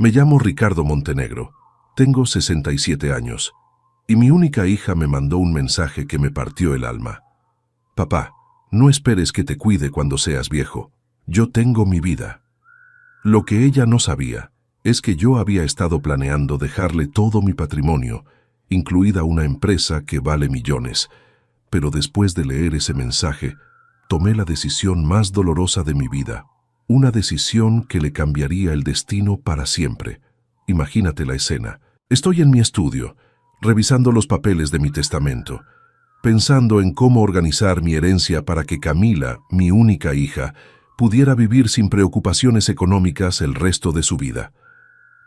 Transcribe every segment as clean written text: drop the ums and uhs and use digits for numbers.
Me llamo Ricardo Montenegro, tengo 67 años, y mi única hija me mandó un mensaje que me partió el alma. Papá, no esperes que te cuide cuando seas viejo, yo tengo mi vida. Lo que ella no sabía es que yo había estado planeando dejarle todo mi patrimonio, incluida una empresa que vale millones, pero después de leer ese mensaje, tomé la decisión más dolorosa de mi vida, una decisión que le cambiaría el destino para siempre. Imagínate la escena. Estoy en mi estudio, revisando los papeles de mi testamento, pensando en cómo organizar mi herencia para que Camila, mi única hija, pudiera vivir sin preocupaciones económicas el resto de su vida.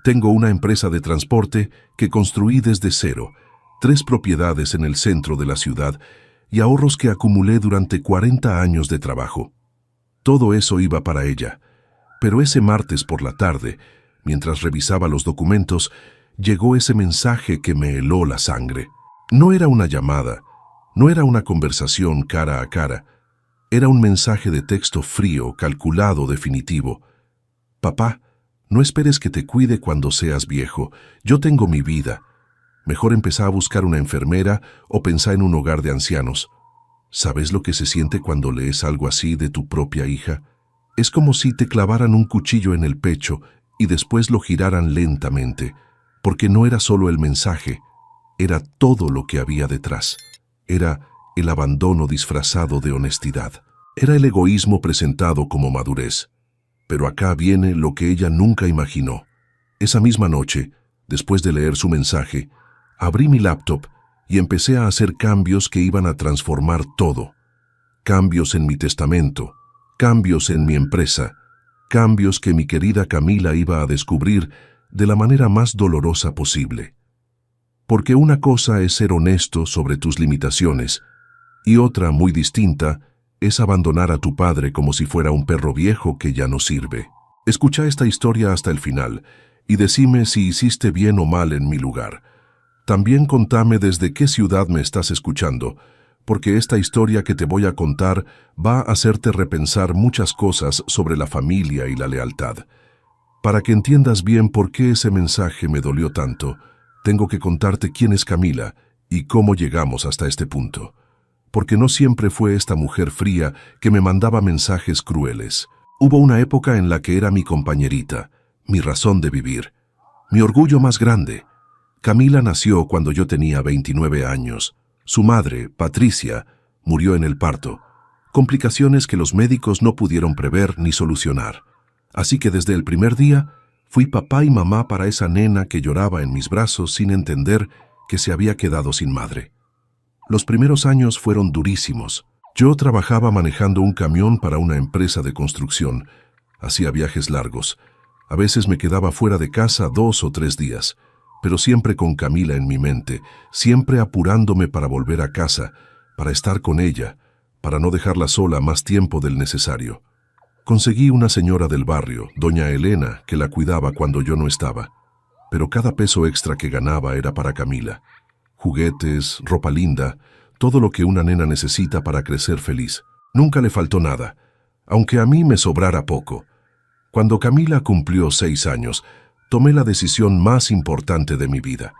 Tengo una empresa de transporte que construí desde cero, 3 propiedades en el centro de la ciudad y ahorros que acumulé durante 40 años de trabajo. Todo eso iba para ella, pero ese martes por la tarde, mientras revisaba los documentos, llegó ese mensaje que me heló la sangre. No era una llamada, no era una conversación cara a cara, era un mensaje de texto frío, calculado, definitivo. Papá, no esperes que te cuide cuando seas viejo, yo tengo mi vida. Mejor empezá a buscar una enfermera o pensá en un hogar de ancianos. ¿Sabes lo que se siente cuando lees algo así de tu propia hija? Es como si te clavaran un cuchillo en el pecho y después lo giraran lentamente, porque no era solo el mensaje, era todo lo que había detrás. Era el abandono disfrazado de honestidad. Era el egoísmo presentado como madurez. Pero acá viene lo que ella nunca imaginó. Esa misma noche, después de leer su mensaje, abrí mi laptop y empecé a hacer cambios que iban a transformar todo. Cambios en mi testamento, cambios en mi empresa, cambios que mi querida Camila iba a descubrir de la manera más dolorosa posible. Porque una cosa es ser honesto sobre tus limitaciones y otra, muy distinta, es abandonar a tu padre como si fuera un perro viejo que ya no sirve. Escucha esta historia hasta el final y decime si hiciste bien o mal en mi lugar. También contame desde qué ciudad me estás escuchando, porque esta historia que te voy a contar va a hacerte repensar muchas cosas sobre la familia y la lealtad. Para que entiendas bien por qué ese mensaje me dolió tanto, tengo que contarte quién es Camila y cómo llegamos hasta este punto. Porque no siempre fue esta mujer fría que me mandaba mensajes crueles. Hubo una época en la que era mi compañerita, mi razón de vivir, mi orgullo más grande. Camila nació cuando yo tenía 29 años. Su madre, Patricia, murió en el parto. Complicaciones que los médicos no pudieron prever ni solucionar. Así que desde el primer día, fui papá y mamá para esa nena que lloraba en mis brazos sin entender que se había quedado sin madre. Los primeros años fueron durísimos. Yo trabajaba manejando un camión para una empresa de construcción. Hacía viajes largos. A veces me quedaba fuera de casa 2 o 3 días, pero siempre con Camila en mi mente, siempre apurándome para volver a casa, para estar con ella, para no dejarla sola más tiempo del necesario. Conseguí una señora del barrio, doña Elena, que la cuidaba cuando yo no estaba, pero cada peso extra que ganaba era para Camila. Juguetes, ropa linda, todo lo que una nena necesita para crecer feliz. Nunca le faltó nada, aunque a mí me sobrara poco. Cuando Camila cumplió 6 años, tomé la decisión más importante de mi vida.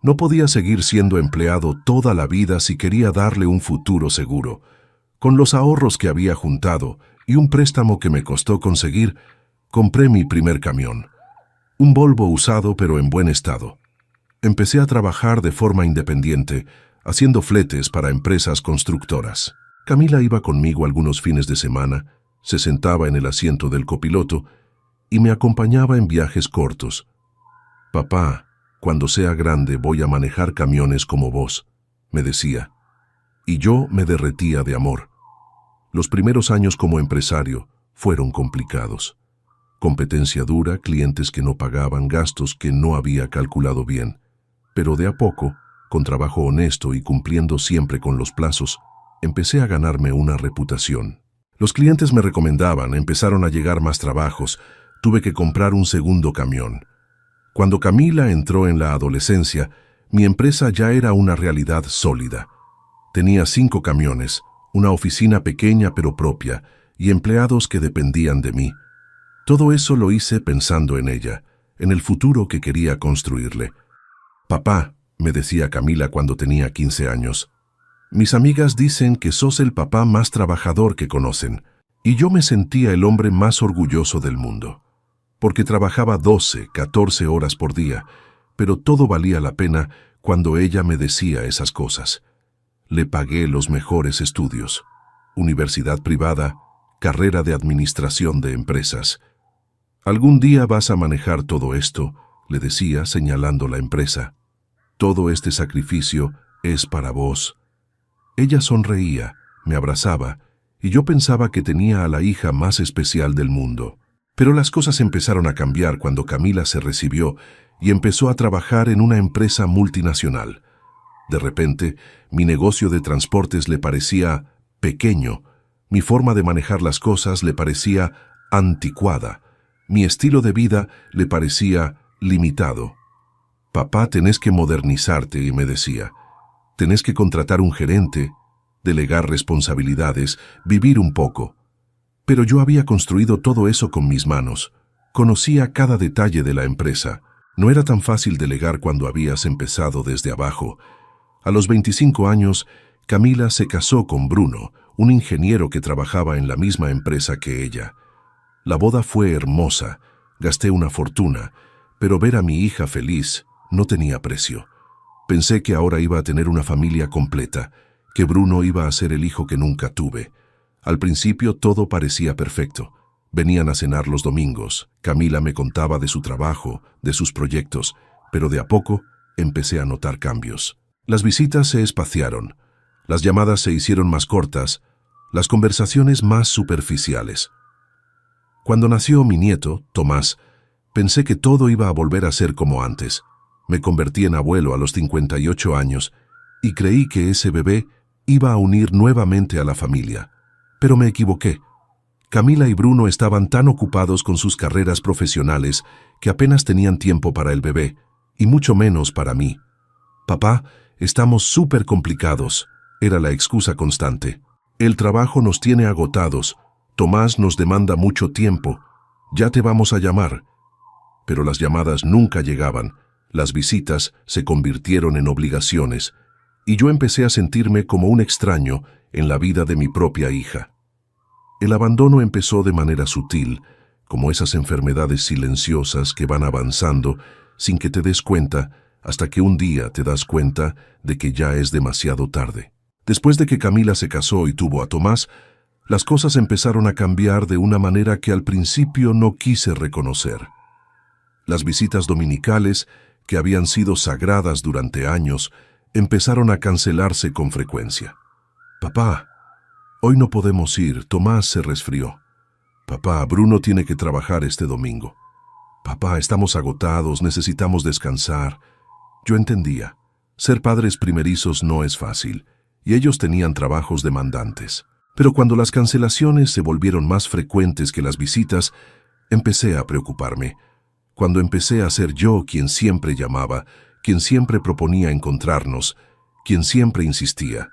No podía seguir siendo empleado toda la vida si quería darle un futuro seguro. Con los ahorros que había juntado y un préstamo que me costó conseguir, compré mi primer camión. Un Volvo usado pero en buen estado. Empecé a trabajar de forma independiente, haciendo fletes para empresas constructoras. Camila iba conmigo algunos fines de semana, se sentaba en el asiento del copiloto y me acompañaba en viajes cortos. Papá, cuando sea grande voy a manejar camiones como vos, me decía. Y yo me derretía de amor. Los primeros años como empresario fueron complicados. Competencia dura, clientes que no pagaban, gastos que no había calculado bien. Pero de a poco, con trabajo honesto y cumpliendo siempre con los plazos, empecé a ganarme una reputación. Los clientes me recomendaban, empezaron a llegar más trabajos, tuve que comprar un segundo camión. Cuando Camila entró en la adolescencia, mi empresa ya era una realidad sólida. Tenía 5 camiones, una oficina pequeña pero propia, y empleados que dependían de mí. Todo eso lo hice pensando en ella, en el futuro que quería construirle. Papá, me decía Camila cuando tenía 15 años, mis amigas dicen que sos el papá más trabajador que conocen, y yo me sentía el hombre más orgulloso del mundo, porque trabajaba 12, 14 horas por día, pero todo valía la pena cuando ella me decía esas cosas. Le pagué los mejores estudios, universidad privada, carrera de administración de empresas. Algún día vas a manejar todo esto, le decía señalando la empresa. Todo este sacrificio es para vos. Ella sonreía, me abrazaba, y yo pensaba que tenía a la hija más especial del mundo. Pero las cosas empezaron a cambiar cuando Camila se recibió y empezó a trabajar en una empresa multinacional. De repente, mi negocio de transportes le parecía pequeño, mi forma de manejar las cosas le parecía anticuada, mi estilo de vida le parecía limitado. Papá, tenés que modernizarte, me decía. Tenés que contratar un gerente, delegar responsabilidades, vivir un poco. Pero yo había construido todo eso con mis manos. Conocía cada detalle de la empresa. No era tan fácil delegar cuando habías empezado desde abajo. A los 25 años, Camila se casó con Bruno, un ingeniero que trabajaba en la misma empresa que ella. La boda fue hermosa, gasté una fortuna, pero ver a mi hija feliz no tenía precio. Pensé que ahora iba a tener una familia completa, que Bruno iba a ser el hijo que nunca tuve. Al principio todo parecía perfecto. Venían a cenar los domingos, Camila me contaba de su trabajo, de sus proyectos, pero de a poco empecé a notar cambios. Las visitas se espaciaron, las llamadas se hicieron más cortas, las conversaciones más superficiales. Cuando nació mi nieto, Tomás, pensé que todo iba a volver a ser como antes. Me convertí en abuelo a los 58 años y creí que ese bebé iba a unir nuevamente a la familia. Pero me equivoqué. Camila y Bruno estaban tan ocupados con sus carreras profesionales que apenas tenían tiempo para el bebé, y mucho menos para mí. Papá, estamos súper complicados, era la excusa constante. El trabajo nos tiene agotados, Tomás nos demanda mucho tiempo, ya te vamos a llamar. Pero las llamadas nunca llegaban, las visitas se convirtieron en obligaciones, y yo empecé a sentirme como un extraño en la vida de mi propia hija. El abandono empezó de manera sutil, como esas enfermedades silenciosas que van avanzando sin que te des cuenta, hasta que un día te das cuenta de que ya es demasiado tarde. Después de que Camila se casó y tuvo a Tomás, las cosas empezaron a cambiar de una manera que al principio no quise reconocer. Las visitas dominicales, que habían sido sagradas durante años, empezaron a cancelarse con frecuencia. Papá, hoy no podemos ir, Tomás se resfrió. Papá, Bruno tiene que trabajar este domingo. Papá, estamos agotados, necesitamos descansar. Yo entendía, ser padres primerizos no es fácil, y ellos tenían trabajos demandantes. Pero cuando las cancelaciones se volvieron más frecuentes que las visitas, empecé a preocuparme. Cuando empecé a ser yo quien siempre llamaba, quien siempre proponía encontrarnos, quien siempre insistía.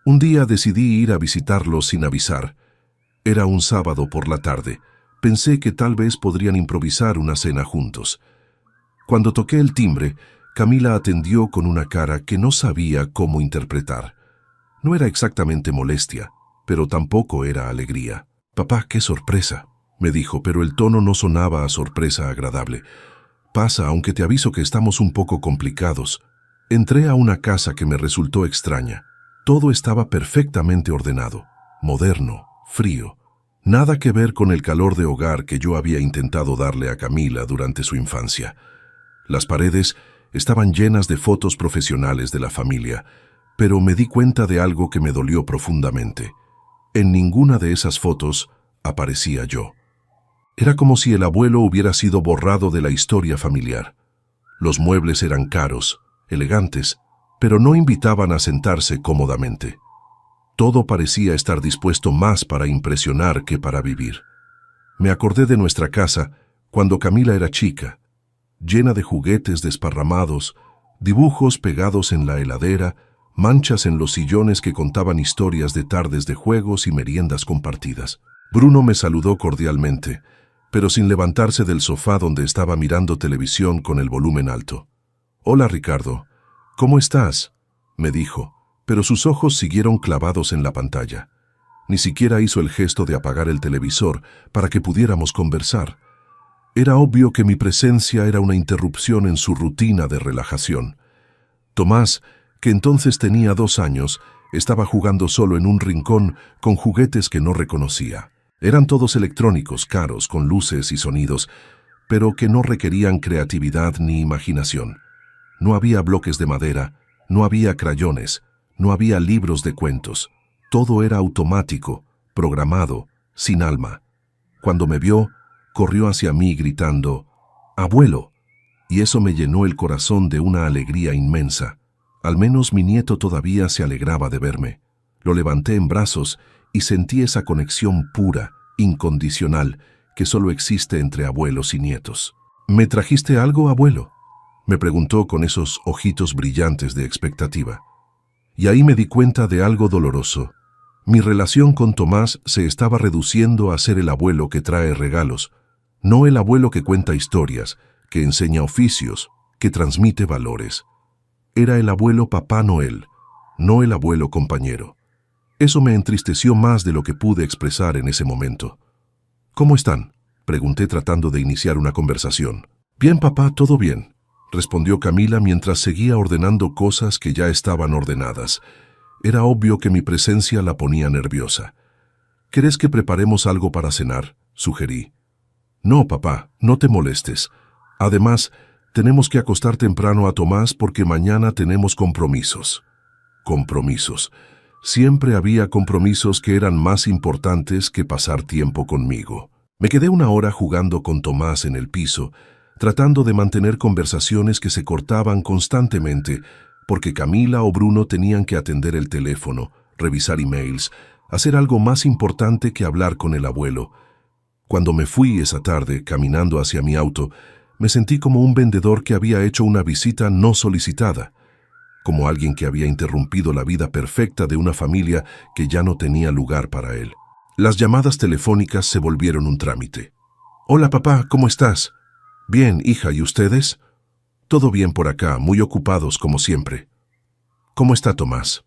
Un día decidí ir a visitarlos sin avisar. Era un sábado por la tarde. Pensé que tal vez podrían improvisar una cena juntos. Cuando toqué el timbre, Camila atendió con una cara que no sabía cómo interpretar. No era exactamente molestia, pero tampoco era alegría. «Papá, qué sorpresa», me dijo, pero el tono no sonaba a sorpresa agradable. «Pasa, aunque te aviso que estamos un poco complicados». Entré a una casa que me resultó extraña. Todo estaba perfectamente ordenado, moderno, frío. Nada que ver con el calor de hogar que yo había intentado darle a Camila durante su infancia. Las paredes estaban llenas de fotos profesionales de la familia, pero me di cuenta de algo que me dolió profundamente. En ninguna de esas fotos aparecía yo. Era como si el abuelo hubiera sido borrado de la historia familiar. Los muebles eran caros, elegantes, pero no invitaban a sentarse cómodamente. Todo parecía estar dispuesto más para impresionar que para vivir. Me acordé de nuestra casa cuando Camila era chica, llena de juguetes desparramados, dibujos pegados en la heladera, manchas en los sillones que contaban historias de tardes de juegos y meriendas compartidas. Bruno me saludó cordialmente. pero sin levantarse del sofá donde estaba mirando televisión con el volumen alto. «Hola, Ricardo. ¿Cómo estás?», me dijo, pero sus ojos siguieron clavados en la pantalla. Ni siquiera hizo el gesto de apagar el televisor para que pudiéramos conversar. Era obvio que mi presencia era una interrupción en su rutina de relajación. Tomás, que entonces tenía 2 años, estaba jugando solo en un rincón con juguetes que no reconocía. Eran todos electrónicos, caros, con luces y sonidos, pero que no requerían creatividad ni imaginación. No había bloques de madera, no había crayones, no había libros de cuentos. Todo era automático, programado, sin alma. Cuando me vio, corrió hacia mí gritando, «¡Abuelo!», y eso me llenó el corazón de una alegría inmensa. Al menos mi nieto todavía se alegraba de verme. Lo levanté en brazos y sentí esa conexión pura, incondicional, que solo existe entre abuelos y nietos. «¿Me trajiste algo, abuelo?», me preguntó con esos ojitos brillantes de expectativa. Y ahí me di cuenta de algo doloroso. Mi relación con Tomás se estaba reduciendo a ser el abuelo que trae regalos, no el abuelo que cuenta historias, que enseña oficios, que transmite valores. Era el abuelo Papá Noel, no el abuelo compañero. Eso me entristeció más de lo que pude expresar en ese momento. «¿Cómo están?», pregunté tratando de iniciar una conversación. «Bien, papá, todo bien», respondió Camila mientras seguía ordenando cosas que ya estaban ordenadas. Era obvio que mi presencia la ponía nerviosa. «¿Querés que preparemos algo para cenar?», sugerí. «No, papá, no te molestes. Además, tenemos que acostar temprano a Tomás porque mañana tenemos compromisos». Compromisos. Siempre había compromisos que eran más importantes que pasar tiempo conmigo. Me quedé 1 hora jugando con Tomás en el piso, tratando de mantener conversaciones que se cortaban constantemente, porque Camila o Bruno tenían que atender el teléfono, revisar emails, hacer algo más importante que hablar con el abuelo. Cuando me fui esa tarde, caminando hacia mi auto, me sentí como un vendedor que había hecho una visita no solicitada, como alguien que había interrumpido la vida perfecta de una familia que ya no tenía lugar para él. Las llamadas telefónicas se volvieron un trámite. «Hola, papá, ¿cómo estás?». «Bien, hija, ¿y ustedes?». «Todo bien por acá, muy ocupados como siempre». «¿Cómo está Tomás?».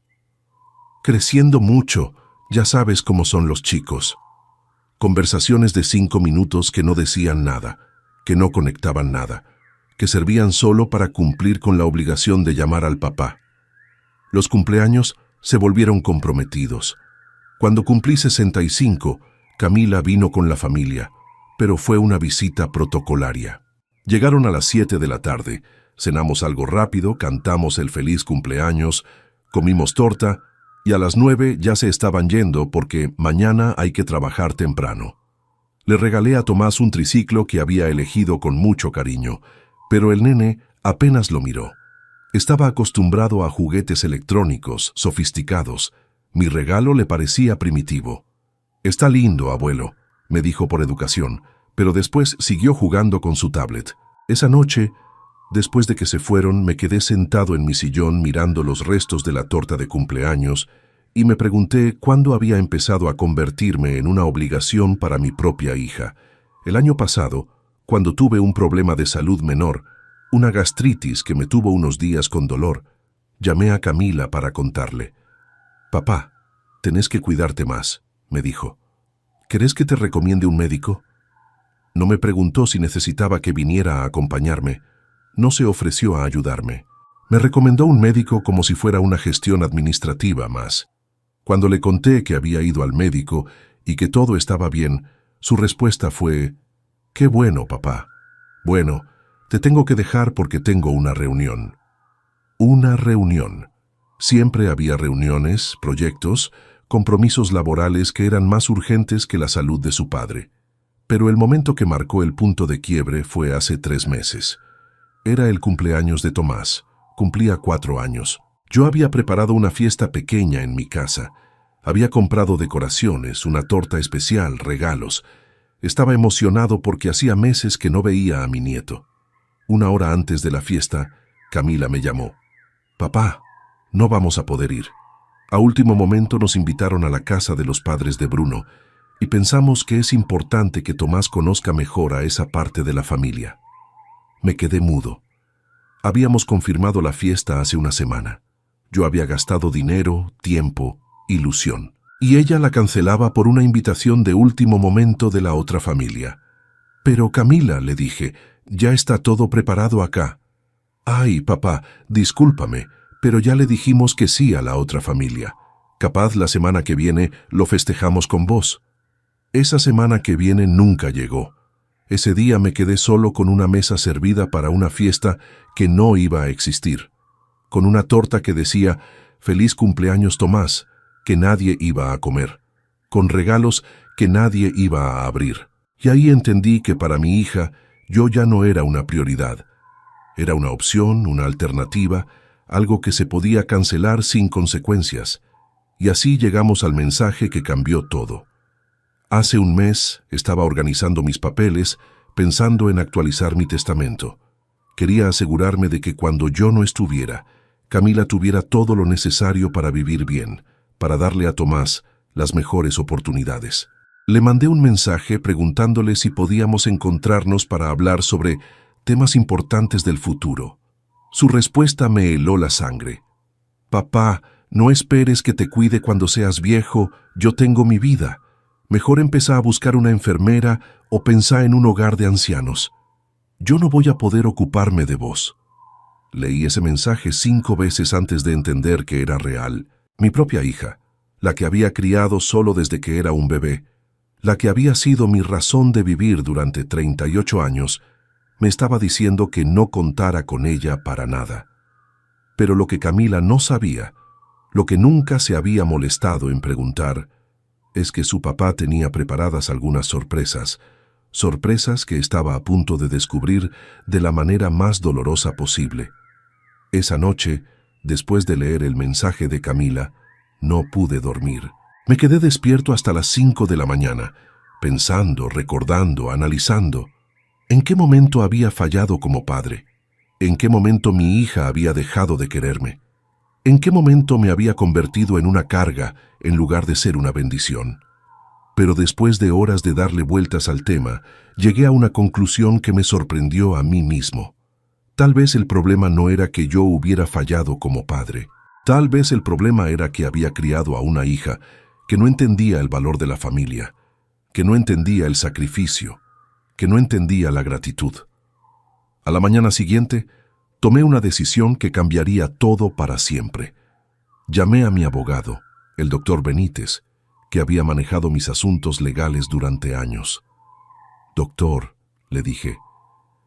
«Creciendo mucho, ya sabes cómo son los chicos». Conversaciones de 5 minutos que no decían nada, que no conectaban nada, que servían solo para cumplir con la obligación de llamar al papá. Los cumpleaños se volvieron comprometidos. Cuando cumplí 65, Camila vino con la familia, pero fue una visita protocolaria. Llegaron a las 7 de la tarde, cenamos algo rápido, cantamos el feliz cumpleaños, comimos torta, y a las 9 ya se estaban yendo porque mañana hay que trabajar temprano. Le regalé a Tomás un triciclo que había elegido con mucho cariño, pero el nene apenas lo miró. Estaba acostumbrado a juguetes electrónicos, sofisticados. Mi regalo le parecía primitivo. «Está lindo, abuelo», me dijo por educación, pero después siguió jugando con su tablet. Esa noche, después de que se fueron, me quedé sentado en mi sillón mirando los restos de la torta de cumpleaños y me pregunté cuándo había empezado a convertirme en una obligación para mi propia hija. El año pasado, cuando tuve un problema de salud menor, una gastritis que me tuvo unos días con dolor, llamé a Camila para contarle. «Papá, tenés que cuidarte más», me dijo. «¿Querés que te recomiende un médico?». No me preguntó si necesitaba que viniera a acompañarme. No se ofreció a ayudarme. Me recomendó un médico como si fuera una gestión administrativa más. Cuando le conté que había ido al médico y que todo estaba bien, su respuesta fue: «Qué bueno, papá. Bueno, te tengo que dejar porque tengo una reunión». Una reunión. Siempre había reuniones, proyectos, compromisos laborales que eran más urgentes que la salud de su padre. Pero el momento que marcó el punto de quiebre fue hace 3 meses. Era el cumpleaños de Tomás. Cumplía 4 años. Yo había preparado una fiesta pequeña en mi casa. Había comprado decoraciones, una torta especial, regalos. Estaba emocionado porque hacía meses que no veía a mi nieto. 1 hora antes de la fiesta, Camila me llamó. «Papá, no vamos a poder ir». A último momento nos invitaron a la casa de los padres de Bruno, y pensamos que es importante que Tomás conozca mejor a esa parte de la familia. Me quedé mudo. Habíamos confirmado la fiesta hace una semana. Yo había gastado dinero, tiempo, ilusión. Y ella la cancelaba por una invitación de último momento de la otra familia. Pero Camila, le dije, ya está todo preparado acá. Ay, papá, discúlpame, pero ya le dijimos que sí a la otra familia. Capaz la semana que viene lo festejamos con vos. Esa semana que viene nunca llegó. Ese día me quedé solo con una mesa servida para una fiesta que no iba a existir, con una torta que decía «Feliz cumpleaños Tomás», que nadie iba a comer, con regalos que nadie iba a abrir. Y ahí entendí que para mi hija yo ya no era una prioridad. Era una opción, una alternativa, algo que se podía cancelar sin consecuencias. Y así llegamos al mensaje que cambió todo. Hace un mes estaba organizando mis papeles, pensando en actualizar mi testamento. Quería asegurarme de que cuando yo no estuviera, Camila tuviera todo lo necesario para vivir bien, para darle a Tomás las mejores oportunidades. Le mandé un mensaje preguntándole si podíamos encontrarnos para hablar sobre temas importantes del futuro. Su respuesta me heló la sangre. «Papá, no esperes que te cuide cuando seas viejo, yo tengo mi vida. Mejor empezá a buscar una enfermera o pensá en un hogar de ancianos. Yo no voy a poder ocuparme de vos». Leí ese mensaje 5 veces antes de entender que era real. Mi propia hija, la que había criado solo desde que era un bebé, la que había sido mi razón de vivir durante 38 años, me estaba diciendo que no contara con ella para nada. Pero lo que Camila no sabía, lo que nunca se había molestado en preguntar, es que su papá tenía preparadas algunas sorpresas que estaba a punto de descubrir de la manera más dolorosa posible. Esa noche, después de leer el mensaje de Camila, no pude dormir. Me quedé despierto hasta las 5 de la mañana, pensando, recordando, analizando. ¿En qué momento había fallado como padre? ¿En qué momento mi hija había dejado de quererme? ¿En qué momento me había convertido en una carga en lugar de ser una bendición? Pero después de horas de darle vueltas al tema, llegué a una conclusión que me sorprendió a mí mismo. Tal vez el problema no era que yo hubiera fallado como padre. Tal vez el problema era que había criado a una hija que no entendía el valor de la familia, que no entendía el sacrificio, que no entendía la gratitud. A la mañana siguiente, tomé una decisión que cambiaría todo para siempre. Llamé a mi abogado, el doctor Benítez, que había manejado mis asuntos legales durante años. «Doctor», le dije,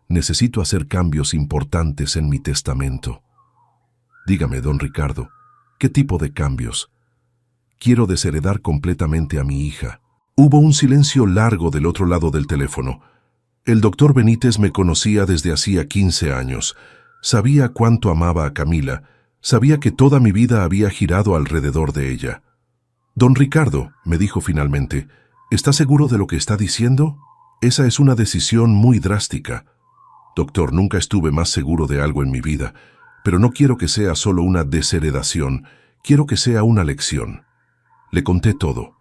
«necesito hacer cambios importantes en mi testamento». «Dígame, don Ricardo, ¿qué tipo de cambios?» «Quiero desheredar completamente a mi hija». Hubo un silencio largo del otro lado del teléfono. El doctor Benítez me conocía desde hacía 15 años. Sabía cuánto amaba a Camila. Sabía que toda mi vida había girado alrededor de ella. «Don Ricardo», me dijo finalmente, «¿está seguro de lo que está diciendo? Esa es una decisión muy drástica». «Doctor, nunca estuve más seguro de algo en mi vida, pero no quiero que sea solo una desheredación, quiero que sea una lección». Le conté todo.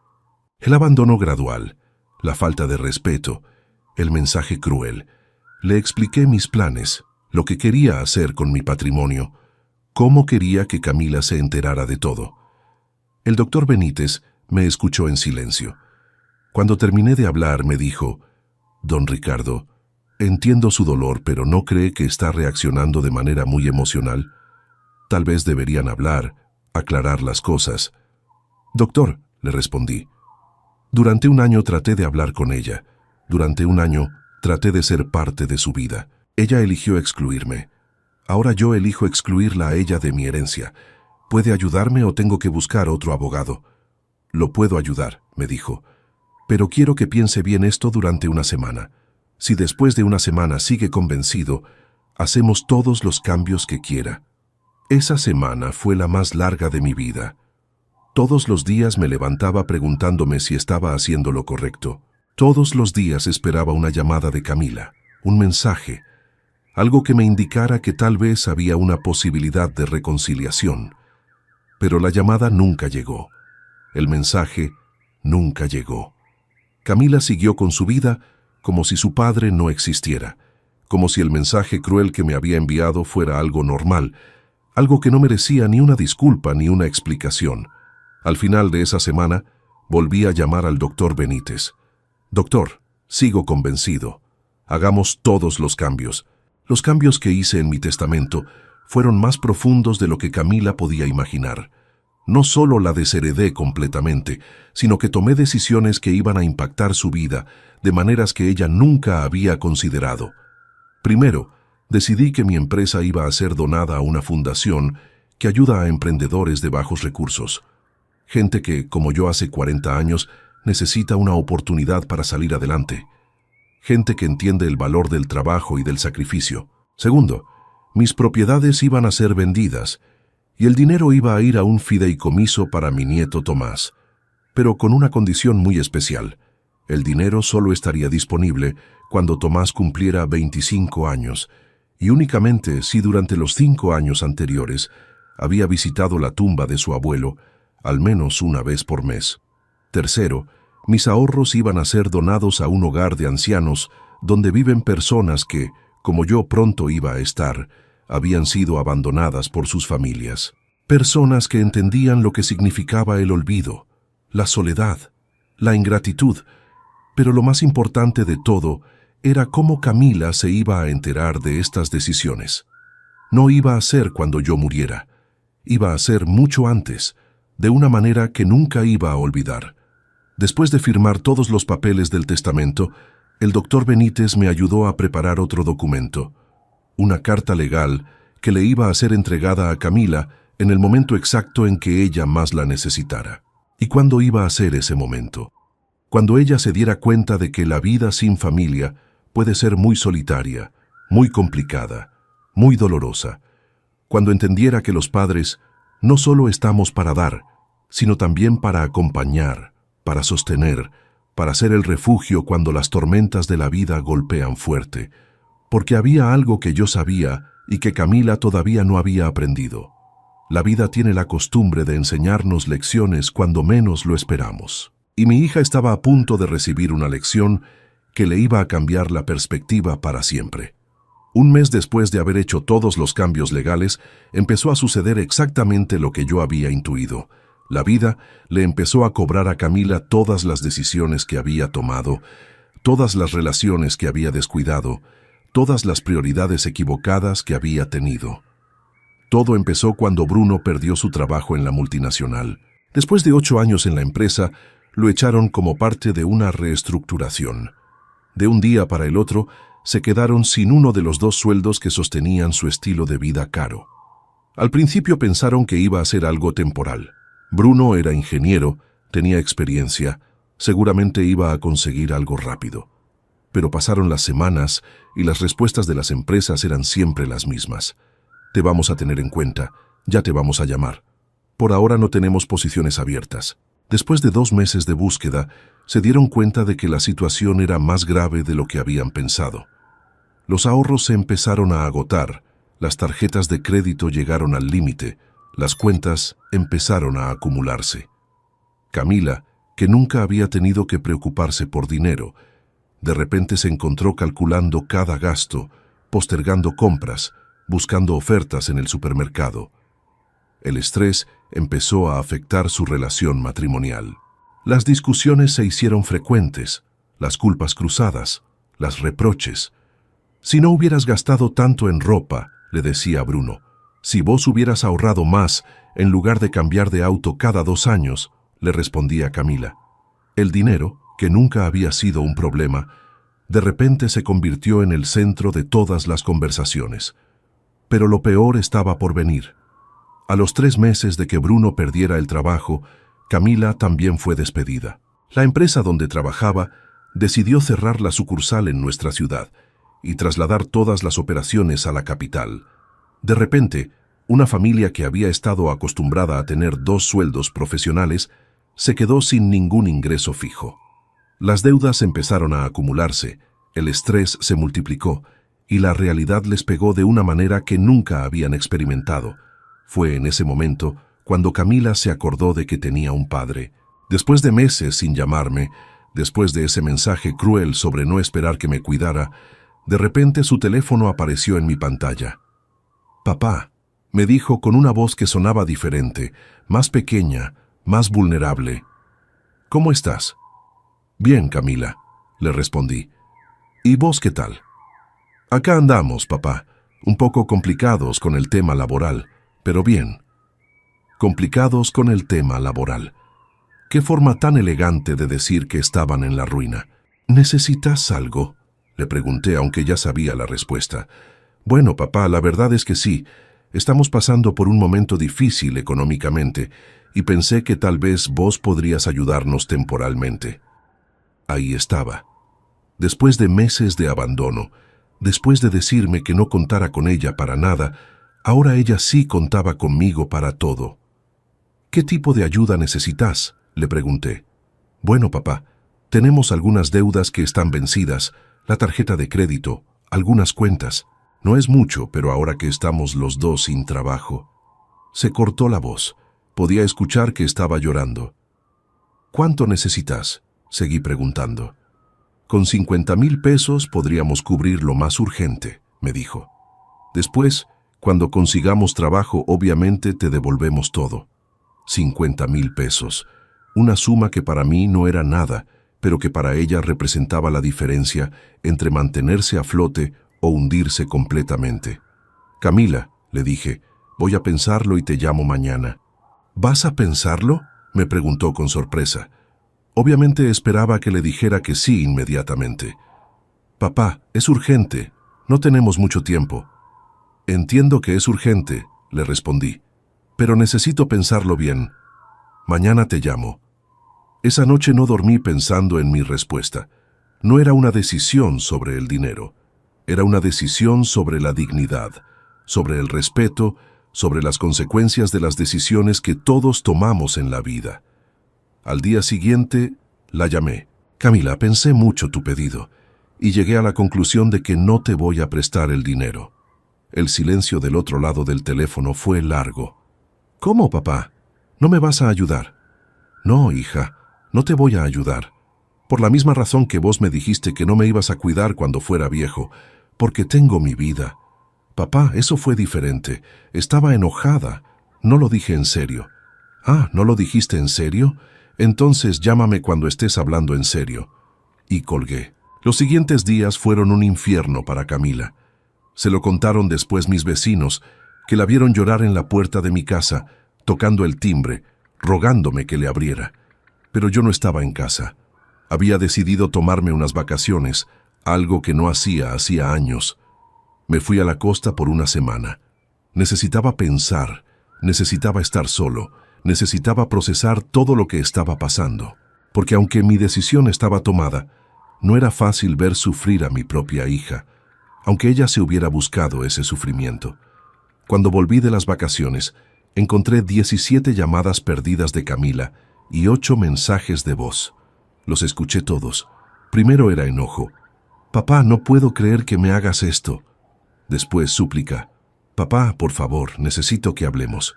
El abandono gradual, la falta de respeto, el mensaje cruel. Le expliqué mis planes, lo que quería hacer con mi patrimonio, cómo quería que Camila se enterara de todo. El doctor Benítez me escuchó en silencio. Cuando terminé de hablar, me dijo, «Don Ricardo, entiendo su dolor, pero ¿no cree que está reaccionando de manera muy emocional? Tal vez deberían hablar, aclarar las cosas». «Doctor», le respondí, «durante un año traté de hablar con ella. Durante un año traté de ser parte de su vida. Ella eligió excluirme. Ahora yo elijo excluirla a ella de mi herencia. ¿Puede ayudarme o tengo que buscar otro abogado?» «Lo puedo ayudar», me dijo, «pero quiero que piense bien esto durante una semana. Si después de una semana sigue convencido, hacemos todos los cambios que quiera». Esa semana fue la más larga de mi vida. Todos los días me levantaba preguntándome si estaba haciendo lo correcto. Todos los días esperaba una llamada de Camila, un mensaje, algo que me indicara que tal vez había una posibilidad de reconciliación. Pero la llamada nunca llegó. El mensaje nunca llegó. Camila siguió con su vida como si su padre no existiera, como si el mensaje cruel que me había enviado fuera algo normal, algo que no merecía ni una disculpa ni una explicación. Al final de esa semana, volví a llamar al doctor Benítez. Doctor, sigo convencido. Hagamos todos los cambios. Los cambios que hice en mi testamento fueron más profundos de lo que Camila podía imaginar. No solo la desheredé completamente, sino que tomé decisiones que iban a impactar su vida de maneras que ella nunca había considerado. Primero, decidí que mi empresa iba a ser donada a una fundación que ayuda a emprendedores de bajos recursos. Gente que, como yo hace 40 años, necesita una oportunidad para salir adelante. Gente que entiende el valor del trabajo y del sacrificio. Segundo, mis propiedades iban a ser vendidas y el dinero iba a ir a un fideicomiso para mi nieto Tomás, pero con una condición muy especial. El dinero solo estaría disponible cuando Tomás cumpliera 25 años y únicamente si durante los 5 años anteriores había visitado la tumba de su abuelo al menos una vez por mes. Tercero, mis ahorros iban a ser donados a un hogar de ancianos donde viven personas que, como yo pronto iba a estar, habían sido abandonadas por sus familias. Personas que entendían lo que significaba el olvido, la soledad, la ingratitud, pero lo más importante de todo era cómo Camila se iba a enterar de estas decisiones. No iba a ser cuando yo muriera, iba a ser mucho antes, de una manera que nunca iba a olvidar. Después de firmar todos los papeles del testamento, el doctor Benítez me ayudó a preparar otro documento, una carta legal que le iba a ser entregada a Camila en el momento exacto en que ella más la necesitara. ¿Y cuándo iba a ser ese momento? Cuando ella se diera cuenta de que la vida sin familia puede ser muy solitaria, muy complicada, muy dolorosa. Cuando entendiera que los padres no solo estamos para dar, sino también para acompañar, para sostener, para ser el refugio cuando las tormentas de la vida golpean fuerte, porque había algo que yo sabía y que Camila todavía no había aprendido. La vida tiene la costumbre de enseñarnos lecciones cuando menos lo esperamos. Y mi hija estaba a punto de recibir una lección que le iba a cambiar la perspectiva para siempre. Un mes después de haber hecho todos los cambios legales, empezó a suceder exactamente lo que yo había intuido. La vida le empezó a cobrar a Camila todas las decisiones que había tomado, todas las relaciones que había descuidado, todas las prioridades equivocadas que había tenido. Todo empezó cuando Bruno perdió su trabajo en la multinacional. Después de 8 años en la empresa, lo echaron como parte de una reestructuración. De un día para el otro, se quedaron sin uno de los 2 sueldos que sostenían su estilo de vida caro. Al principio pensaron que iba a ser algo temporal. Bruno era ingeniero, tenía experiencia, seguramente iba a conseguir algo rápido. Pero pasaron las semanas y las respuestas de las empresas eran siempre las mismas. Te vamos a tener en cuenta, ya te vamos a llamar. Por ahora no tenemos posiciones abiertas. Después de 2 meses de búsqueda, se dieron cuenta de que la situación era más grave de lo que habían pensado. Los ahorros se empezaron a agotar, las tarjetas de crédito llegaron al límite, las cuentas empezaron a acumularse. Camila, que nunca había tenido que preocuparse por dinero, de repente se encontró calculando cada gasto, postergando compras, buscando ofertas en el supermercado. El estrés empezó a afectar su relación matrimonial. Las discusiones se hicieron frecuentes, las culpas cruzadas, las reproches. Si no hubieras gastado tanto en ropa, le decía a Bruno, si vos hubieras ahorrado más en lugar de cambiar de auto cada 2 años, le respondía Camila. El dinero, que nunca había sido un problema, de repente se convirtió en el centro de todas las conversaciones. Pero lo peor estaba por venir. A los 3 meses de que Bruno perdiera el trabajo, Camila también fue despedida. La empresa donde trabajaba decidió cerrar la sucursal en nuestra ciudad y trasladar todas las operaciones a la capital. De repente, una familia que había estado acostumbrada a tener 2 sueldos profesionales se quedó sin ningún ingreso fijo. Las deudas empezaron a acumularse, el estrés se multiplicó y la realidad les pegó de una manera que nunca habían experimentado. Fue en ese momento cuando Camila se acordó de que tenía un padre. Después de meses sin llamarme, Después de ese mensaje cruel sobre no esperar que me cuidara, de repente su teléfono apareció en mi pantalla. «Papá», me dijo con una voz que sonaba diferente, más pequeña, más vulnerable. «¿Cómo estás?» «Bien, Camila», le respondí. «¿Y vos qué tal?» «Acá andamos, papá, un poco complicados con el tema laboral, pero bien». Complicados con el tema laboral. Qué forma tan elegante de decir que estaban en la ruina. «¿Necesitas algo?», le pregunté, aunque ya sabía la respuesta. «Bueno, papá, la verdad es que sí. Estamos pasando por un momento difícil económicamente y pensé que tal vez vos podrías ayudarnos temporalmente». Ahí estaba. Después de meses de abandono, después de decirme que no contara con ella para nada, ahora ella sí contaba conmigo para todo. «¿Qué tipo de ayuda necesitas?», le pregunté. «Bueno, papá, tenemos algunas deudas que están vencidas, la tarjeta de crédito, algunas cuentas. No es mucho, pero ahora que estamos los dos sin trabajo». Se cortó la voz. Podía escuchar que estaba llorando. «¿Cuánto necesitas?», seguí preguntando. «Con 50,000 pesos podríamos cubrir lo más urgente», me dijo. «Después, cuando consigamos trabajo, obviamente te devolvemos todo». 50,000 pesos. Una suma que para mí no era nada, pero que para ella representaba la diferencia entre mantenerse a flote o hundirse completamente. «Camila», le dije, «voy a pensarlo y te llamo mañana». «¿Vas a pensarlo?», me preguntó con sorpresa. Obviamente esperaba que le dijera que sí inmediatamente. «Papá, es urgente. No tenemos mucho tiempo». «Entiendo que es urgente», le respondí, «pero necesito pensarlo bien. Mañana te llamo». Esa noche no dormí pensando en mi respuesta. No era una decisión sobre el dinero. Era una decisión sobre la dignidad, sobre el respeto, sobre las consecuencias de las decisiones que todos tomamos en la vida. Al día siguiente, la llamé. «Camila, pensé mucho tu pedido y llegué a la conclusión de que no te voy a prestar el dinero». El silencio del otro lado del teléfono fue largo. «¿Cómo, papá? ¿No me vas a ayudar?» «No, hija, no te voy a ayudar. Por la misma razón que vos me dijiste que no me ibas a cuidar cuando fuera viejo, porque tengo mi vida». «Papá, eso fue diferente. Estaba enojada. No lo dije en serio». «Ah, ¿no lo dijiste en serio? Entonces llámame cuando estés hablando en serio». Y colgué. Los siguientes días fueron un infierno para Camila. Se lo contaron después mis vecinos, que la vieron llorar en la puerta de mi casa, tocando el timbre, rogándome que le abriera. Pero yo no estaba en casa. Había decidido tomarme unas vacaciones, algo que no hacía años. Me fui a la costa por una semana. Necesitaba pensar, necesitaba estar solo, necesitaba procesar todo lo que estaba pasando. Porque aunque mi decisión estaba tomada, no era fácil ver sufrir a mi propia hija, aunque ella se hubiera buscado ese sufrimiento. Cuando volví de las vacaciones, encontré 17 llamadas perdidas de Camila y 8 mensajes de voz. Los escuché todos. Primero era enojo. «Papá, no puedo creer que me hagas esto». Después súplica. «Papá, por favor, necesito que hablemos».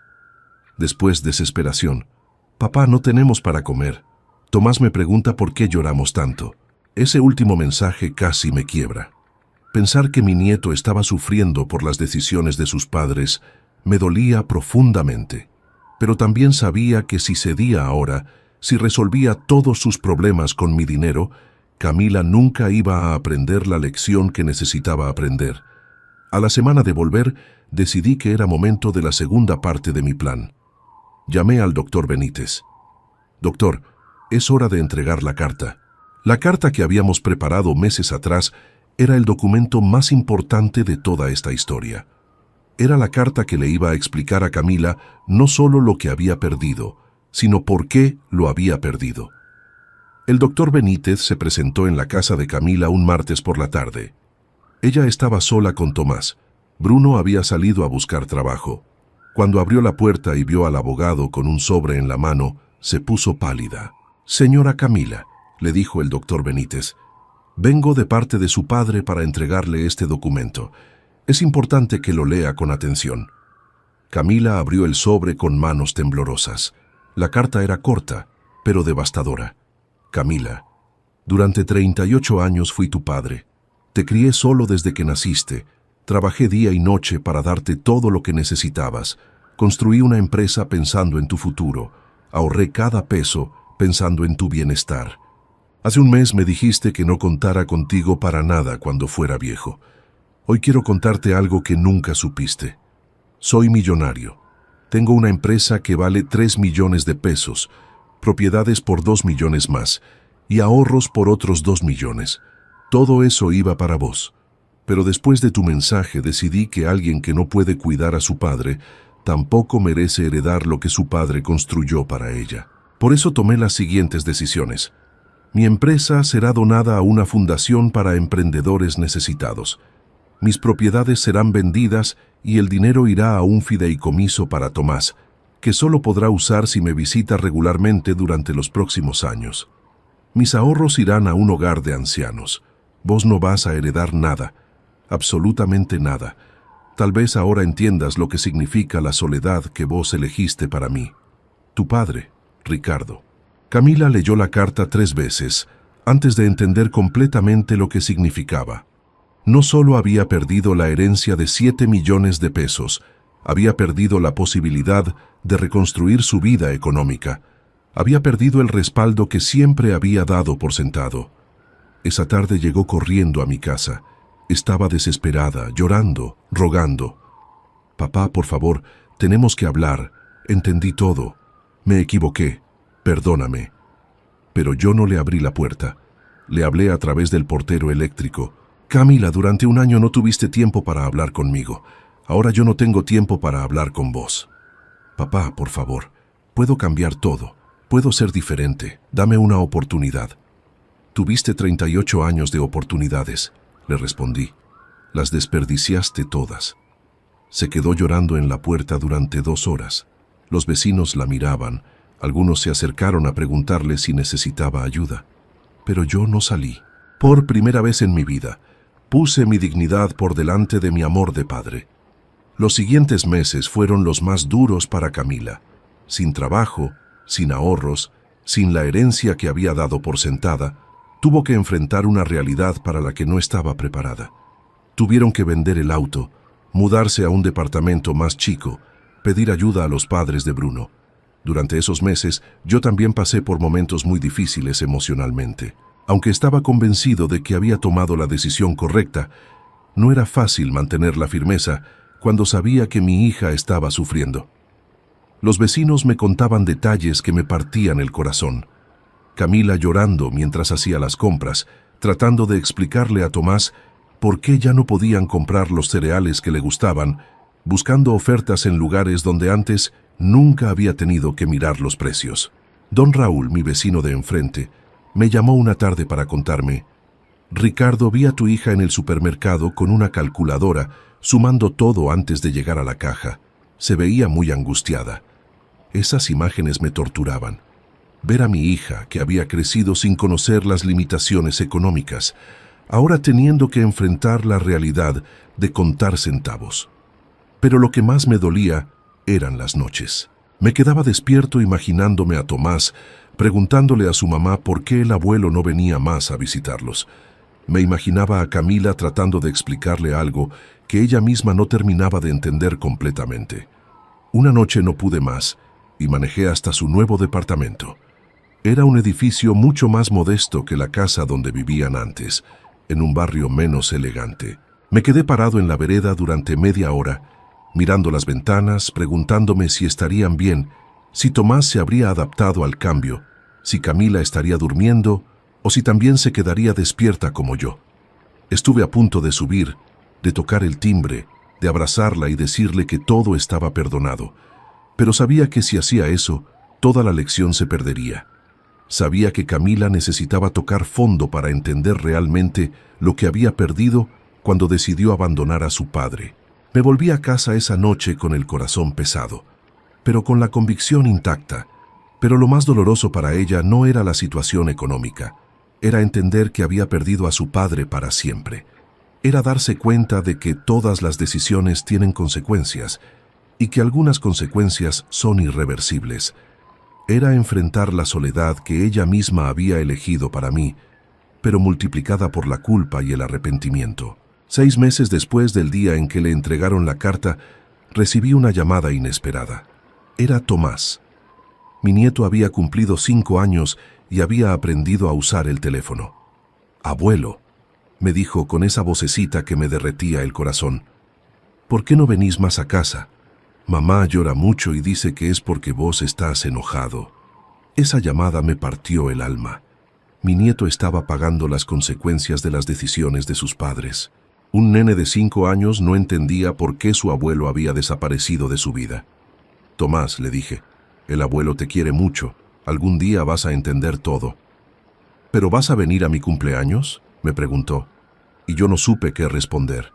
Después desesperación. «Papá, no tenemos para comer». Tomás me pregunta por qué lloramos tanto. Ese último mensaje casi me quiebra. Pensar que mi nieto estaba sufriendo por las decisiones de sus padres me dolía profundamente. Pero también sabía que si cedía ahora, si resolvía todos sus problemas con mi dinero, Camila nunca iba a aprender la lección que necesitaba aprender. A la semana de volver, decidí que era momento de la segunda parte de mi plan. Llamé al doctor Benítez. «Doctor, es hora de entregar la carta». La carta que habíamos preparado meses atrás era el documento más importante de toda esta historia. Era la carta que le iba a explicar a Camila no solo lo que había perdido, sino por qué lo había perdido. El doctor Benítez se presentó en la casa de Camila un martes por la tarde. Ella estaba sola con Tomás. Bruno había salido a buscar trabajo. Cuando abrió la puerta y vio al abogado con un sobre en la mano, se puso pálida. «Señora Camila», le dijo el doctor Benítez, «vengo de parte de su padre para entregarle este documento. Es importante que lo lea con atención». Camila abrió el sobre con manos temblorosas. La carta era corta, pero devastadora. «Camila, Durante 38 años fui tu padre. Te crié solo desde que naciste. Trabajé día y noche para darte todo lo que necesitabas. Construí una empresa pensando en tu futuro. Ahorré cada peso pensando en tu bienestar. Hace un mes me dijiste que no contara contigo para nada cuando fuera viejo. Hoy quiero contarte algo que nunca supiste. Soy millonario. Tengo una empresa que vale 3 millones de pesos, propiedades por 2 millones más y ahorros por otros 2 millones. Todo eso iba para vos. Pero después de tu mensaje decidí que alguien que no puede cuidar a su padre tampoco merece heredar lo que su padre construyó para ella. Por eso tomé las siguientes decisiones. Mi empresa será donada a una fundación para emprendedores necesitados. Mis propiedades serán vendidas y el dinero irá a un fideicomiso para Tomás, que solo podrá usar si me visita regularmente durante los próximos años. Mis ahorros irán a un hogar de ancianos. Vos no vas a heredar nada, absolutamente nada. Tal vez ahora entiendas lo que significa la soledad que vos elegiste para mí. Tu padre, Ricardo. Camila leyó la carta 3 veces antes de entender completamente lo que significaba. No solo había perdido la herencia de 7 millones de pesos, había perdido la posibilidad de reconstruir su vida económica. Había perdido el respaldo que siempre había dado por sentado. Esa tarde llegó corriendo a mi casa. Estaba desesperada, llorando, rogando. Papá, por favor, tenemos que hablar. Entendí todo. Me equivoqué. Perdóname. Pero yo no le abrí la puerta. Le hablé a través del portero eléctrico. Camila, durante un año no tuviste tiempo para hablar conmigo. Ahora yo no tengo tiempo para hablar con vos. Papá, por favor, puedo cambiar todo. Puedo ser diferente. Dame una oportunidad. Tuviste 38 años de oportunidades, le respondí. Las desperdiciaste todas. Se quedó llorando en la puerta durante 2 horas. Los vecinos la miraban. Algunos se acercaron a preguntarle si necesitaba ayuda. Pero yo no salí. Por primera vez en mi vida, puse mi dignidad por delante de mi amor de padre. Los siguientes meses fueron los más duros para Camila. Sin trabajo, sin ahorros, sin la herencia que había dado por sentada, tuvo que enfrentar una realidad para la que no estaba preparada. Tuvieron que vender el auto, mudarse a un departamento más chico, pedir ayuda a los padres de Bruno. Durante esos meses, yo también pasé por momentos muy difíciles emocionalmente. Aunque estaba convencido de que había tomado la decisión correcta, no era fácil mantener la firmeza cuando sabía que mi hija estaba sufriendo. Los vecinos me contaban detalles que me partían el corazón. Camila llorando mientras hacía las compras, tratando de explicarle a Tomás por qué ya no podían comprar los cereales que le gustaban, buscando ofertas en lugares donde antes nunca había tenido que mirar los precios. Don Raúl, mi vecino de enfrente, me llamó una tarde para contarme: Ricardo, vi a tu hija en el supermercado con una calculadora, sumando todo antes de llegar a la caja. Se veía muy angustiada. Esas imágenes me torturaban. Ver a mi hija, que había crecido sin conocer las limitaciones económicas, ahora teniendo que enfrentar la realidad de contar centavos. Pero lo que más me dolía eran las noches. Me quedaba despierto imaginándome a Tomás, preguntándole a su mamá por qué el abuelo no venía más a visitarlos. Me imaginaba a Camila tratando de explicarle algo que ella misma no terminaba de entender completamente. Una noche no pude más y manejé hasta su nuevo departamento. Era un edificio mucho más modesto que la casa donde vivían antes, en un barrio menos elegante. Me quedé parado en la vereda durante media hora, mirando las ventanas, preguntándome si estarían bien, si Tomás se habría adaptado al cambio, si Camila estaría durmiendo o si también se quedaría despierta como yo. Estuve a punto de subir, de tocar el timbre, de abrazarla y decirle que todo estaba perdonado, pero sabía que si hacía eso, toda la lección se perdería. Sabía que Camila necesitaba tocar fondo para entender realmente lo que había perdido cuando decidió abandonar a su padre. Me volví a casa esa noche con el corazón pesado, pero con la convicción intacta. Pero lo más doloroso para ella no era la situación económica, era entender que había perdido a su padre para siempre. Era darse cuenta de que todas las decisiones tienen consecuencias y que algunas consecuencias son irreversibles. Era enfrentar la soledad que ella misma había elegido para mí pero multiplicada por la culpa y el arrepentimiento. 6 meses después del día en que le entregaron la carta, recibí una llamada inesperada. Era Tomás. Mi nieto había cumplido 5 años y había aprendido a usar el teléfono. «Abuelo», me dijo con esa vocecita que me derretía el corazón, «¿por qué no venís más a casa? Mamá llora mucho y dice que es porque vos estás enojado». Esa llamada me partió el alma. Mi nieto estaba pagando las consecuencias de las decisiones de sus padres. Un nene de 5 años no entendía por qué su abuelo había desaparecido de su vida. «Tomás», le dije, «el abuelo te quiere mucho. Algún día vas a entender todo». «¿Pero vas a venir a mi cumpleaños?», me preguntó, y yo no supe qué responder.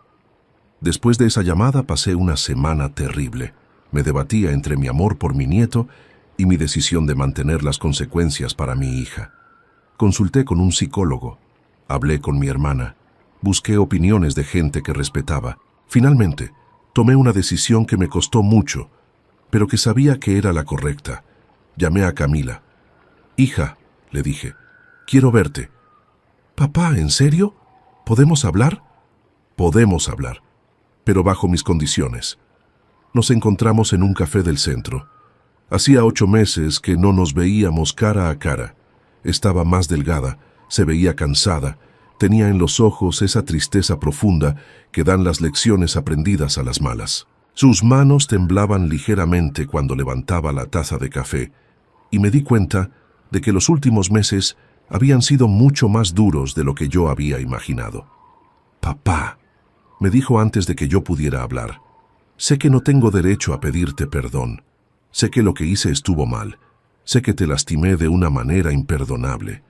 Después de esa llamada pasé una semana terrible. Me debatía entre mi amor por mi nieto y mi decisión de mantener las consecuencias para mi hija. Consulté con un psicólogo, hablé con mi hermana, busqué opiniones de gente que respetaba. Finalmente, tomé una decisión que me costó mucho, pero que sabía que era la correcta. Llamé a Camila. «Hija», le dije, «quiero verte». «Papá, ¿en serio? ¿Podemos hablar?» «Podemos hablar, pero bajo mis condiciones». Nos encontramos en un café del centro. Hacía 8 meses que no nos veíamos cara a cara. Estaba más delgada, se veía cansada, tenía en los ojos esa tristeza profunda que dan las lecciones aprendidas a las malas. Sus manos temblaban ligeramente cuando levantaba la taza de café, y me di cuenta de que los últimos meses habían sido mucho más duros de lo que yo había imaginado. «Papá», me dijo antes de que yo pudiera hablar, «sé que no tengo derecho a pedirte perdón. Sé que lo que hice estuvo mal. Sé que te lastimé de una manera imperdonable».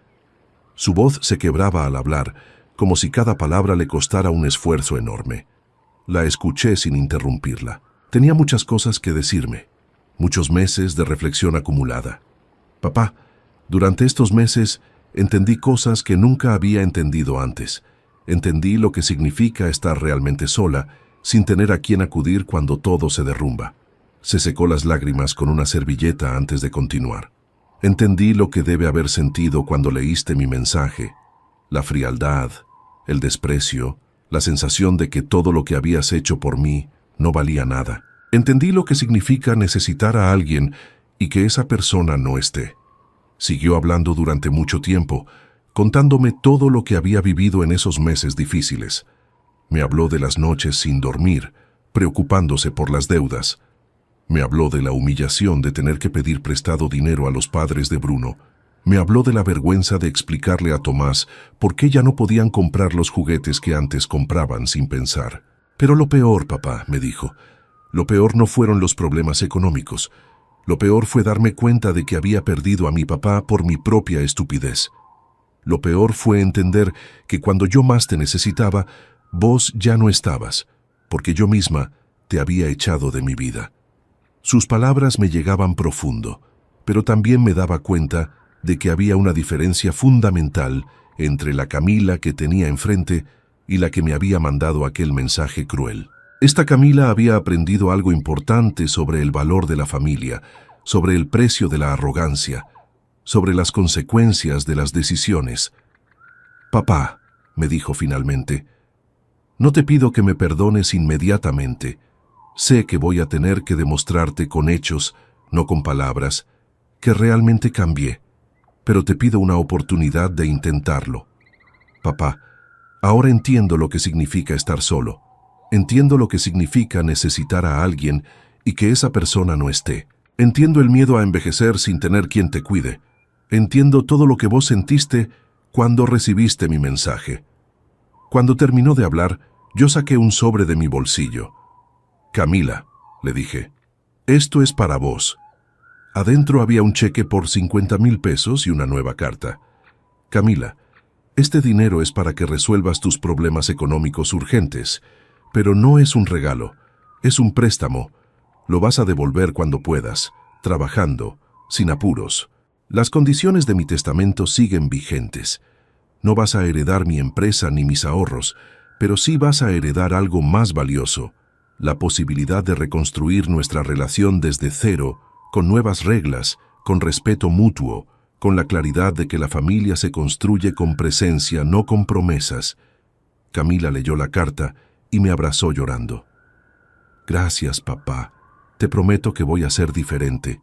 Su voz se quebraba al hablar, como si cada palabra le costara un esfuerzo enorme. La escuché sin interrumpirla. Tenía muchas cosas que decirme, muchos meses de reflexión acumulada. «Papá, durante estos meses entendí cosas que nunca había entendido antes. Entendí lo que significa estar realmente sola, sin tener a quien acudir cuando todo se derrumba». Se secó las lágrimas con una servilleta antes de continuar. «Entendí lo que debe haber sentido cuando leíste mi mensaje. La frialdad, el desprecio, la sensación de que todo lo que habías hecho por mí no valía nada. Entendí lo que significa necesitar a alguien y que esa persona no esté». Siguió hablando durante mucho tiempo, contándome todo lo que había vivido en esos meses difíciles. Me habló de las noches sin dormir, preocupándose por las deudas. Me habló de la humillación de tener que pedir prestado dinero a los padres de Bruno. Me habló de la vergüenza de explicarle a Tomás por qué ya no podían comprar los juguetes que antes compraban sin pensar. «Pero lo peor, papá», me dijo, «lo peor no fueron los problemas económicos. Lo peor fue darme cuenta de que había perdido a mi papá por mi propia estupidez. Lo peor fue entender que cuando yo más te necesitaba, vos ya no estabas, porque yo misma te había echado de mi vida». Sus palabras me llegaban profundo, pero también me daba cuenta de que había una diferencia fundamental entre la Camila que tenía enfrente y la que me había mandado aquel mensaje cruel. Esta Camila había aprendido algo importante sobre el valor de la familia, sobre el precio de la arrogancia, sobre las consecuencias de las decisiones. «Papá», me dijo finalmente, «no te pido que me perdones inmediatamente. Sé que voy a tener que demostrarte con hechos, no con palabras, que realmente cambié, pero te pido una oportunidad de intentarlo. Papá, ahora entiendo lo que significa estar solo. Entiendo lo que significa necesitar a alguien y que esa persona no esté. Entiendo el miedo a envejecer sin tener quien te cuide. Entiendo todo lo que vos sentiste cuando recibiste mi mensaje». Cuando terminó de hablar, yo saqué un sobre de mi bolsillo. «Camila», le dije, «esto es para vos». Adentro había un cheque por 50,000 pesos y una nueva carta. «Camila, este dinero es para que resuelvas tus problemas económicos urgentes, pero no es un regalo, es un préstamo. Lo vas a devolver cuando puedas, trabajando, sin apuros. Las condiciones de mi testamento siguen vigentes. No vas a heredar mi empresa ni mis ahorros, pero sí vas a heredar algo más valioso, la posibilidad de reconstruir nuestra relación desde cero, con nuevas reglas, con respeto mutuo, con la claridad de que la familia se construye con presencia, no con promesas. Camila leyó la carta y me abrazó llorando. Gracias, papá. Te prometo que voy a ser diferente.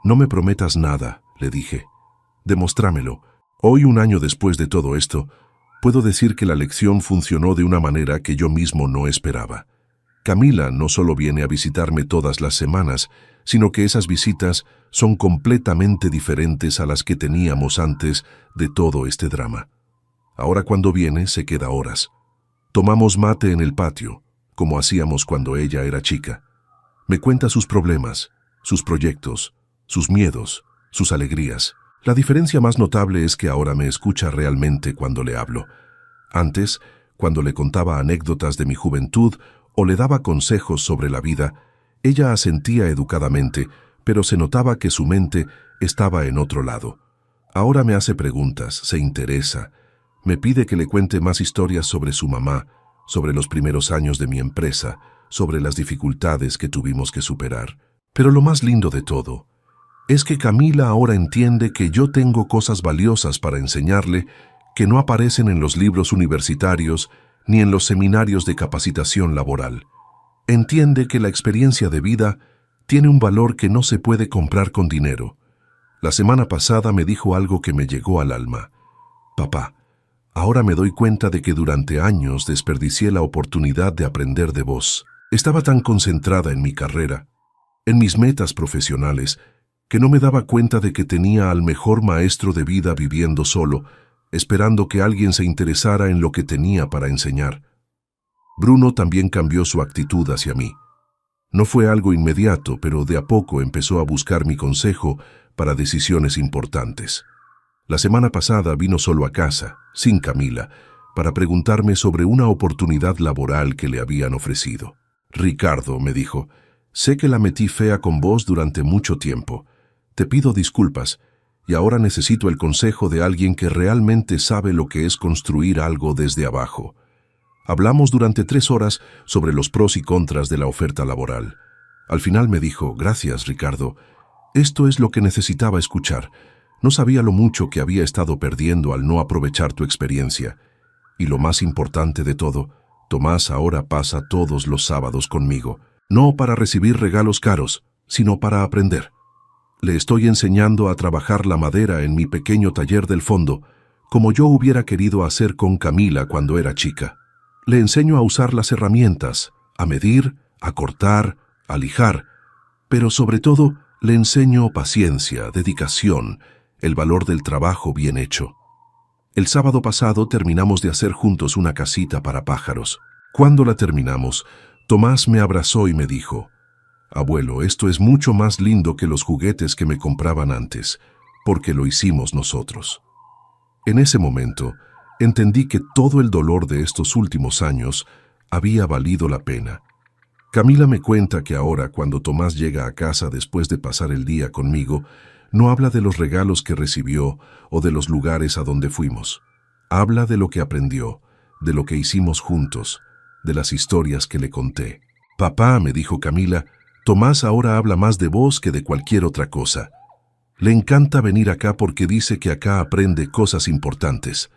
No me prometas nada, le dije. Demostrámelo. Hoy, un año después de todo esto, puedo decir que la lección funcionó de una manera que yo mismo no esperaba. Camila no solo viene a visitarme todas las semanas, sino que esas visitas son completamente diferentes a las que teníamos antes de todo este drama. Ahora cuando viene, se queda horas. Tomamos mate en el patio, como hacíamos cuando ella era chica. Me cuenta sus problemas, sus proyectos, sus miedos, sus alegrías. La diferencia más notable es que ahora me escucha realmente cuando le hablo. Antes, cuando le contaba anécdotas de mi juventud o le daba consejos sobre la vida, ella asentía educadamente, pero se notaba que su mente estaba en otro lado. Ahora me hace preguntas, se interesa, me pide que le cuente más historias sobre su mamá, sobre los primeros años de mi empresa, sobre las dificultades que tuvimos que superar. Pero lo más lindo de todo es que Camila ahora entiende que yo tengo cosas valiosas para enseñarle que no aparecen en los libros universitarios ni en los seminarios de capacitación laboral. Entiende que la experiencia de vida tiene un valor que no se puede comprar con dinero. La semana pasada me dijo algo que me llegó al alma. Papá, ahora me doy cuenta de que durante años desperdicié la oportunidad de aprender de vos. Estaba tan concentrada en mi carrera, en mis metas profesionales, que no me daba cuenta de que tenía al mejor maestro de vida viviendo solo, esperando que alguien se interesara en lo que tenía para enseñar. Bruno también cambió su actitud hacia mí. No fue algo inmediato, pero de a poco empezó a buscar mi consejo para decisiones importantes. La semana pasada vino solo a casa, sin Camila, para preguntarme sobre una oportunidad laboral que le habían ofrecido. Ricardo, me dijo, sé que la metí fea con vos durante mucho tiempo. Te pido disculpas, y ahora necesito el consejo de alguien que realmente sabe lo que es construir algo desde abajo. Hablamos durante 3 horas sobre los pros y contras de la oferta laboral. Al final me dijo, gracias, Ricardo. Esto es lo que necesitaba escuchar. No sabía lo mucho que había estado perdiendo al no aprovechar tu experiencia. Y lo más importante de todo, Tomás ahora pasa todos los sábados conmigo, no para recibir regalos caros, sino para aprender. Le estoy enseñando a trabajar la madera en mi pequeño taller del fondo, como yo hubiera querido hacer con Camila cuando era chica. Le enseño a usar las herramientas, a medir, a cortar, a lijar, pero sobre todo le enseño paciencia, dedicación, el valor del trabajo bien hecho. El sábado pasado terminamos de hacer juntos una casita para pájaros. Cuando la terminamos, Tomás me abrazó y me dijo, abuelo, esto es mucho más lindo que los juguetes que me compraban antes, porque lo hicimos nosotros. En ese momento, entendí que todo el dolor de estos últimos años había valido la pena. Camila me cuenta que ahora, cuando Tomás llega a casa después de pasar el día conmigo, no habla de los regalos que recibió o de los lugares a donde fuimos. Habla de lo que aprendió, de lo que hicimos juntos, de las historias que le conté. Papá, me dijo Camila, Tomás ahora habla más de vos que de cualquier otra cosa. Le encanta venir acá porque dice que acá aprende cosas importantes.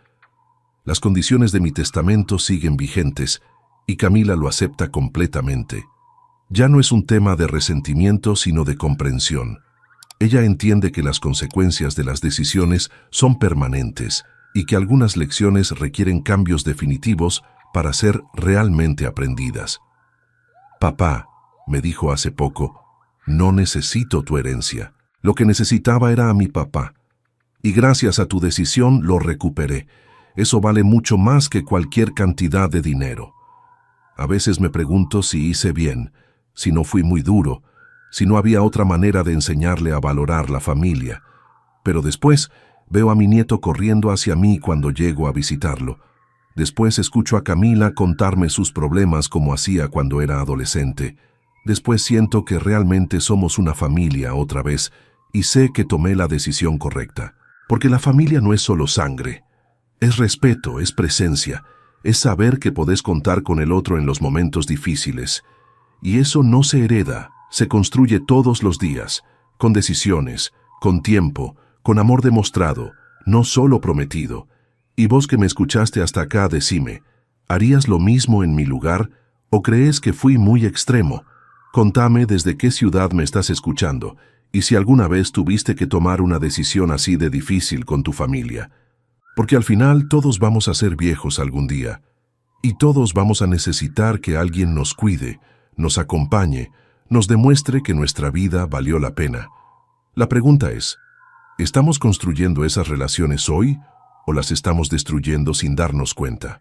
Las condiciones de mi testamento siguen vigentes y Camila lo acepta completamente. Ya no es un tema de resentimiento, sino de comprensión. Ella entiende que las consecuencias de las decisiones son permanentes y que algunas lecciones requieren cambios definitivos para ser realmente aprendidas. Papá, me dijo hace poco, no necesito tu herencia. Lo que necesitaba era a mi papá. Y gracias a tu decisión lo recuperé. Eso vale mucho más que cualquier cantidad de dinero. A veces me pregunto si hice bien, si no fui muy duro, si no había otra manera de enseñarle a valorar la familia. Pero después veo a mi nieto corriendo hacia mí cuando llego a visitarlo. Después escucho a Camila contarme sus problemas como hacía cuando era adolescente. Después siento que realmente somos una familia otra vez y sé que tomé la decisión correcta. Porque la familia no es solo sangre. Es respeto, es presencia, es saber que podés contar con el otro en los momentos difíciles. Y eso no se hereda, se construye todos los días, con decisiones, con tiempo, con amor demostrado, no solo prometido. Y vos que me escuchaste hasta acá, decime, ¿harías lo mismo en mi lugar o crees que fui muy extremo? Contame desde qué ciudad me estás escuchando y si alguna vez tuviste que tomar una decisión así de difícil con tu familia. Porque al final todos vamos a ser viejos algún día y todos vamos a necesitar que alguien nos cuide, nos acompañe, nos demuestre que nuestra vida valió la pena. La pregunta es, ¿estamos construyendo esas relaciones hoy o las estamos destruyendo sin darnos cuenta?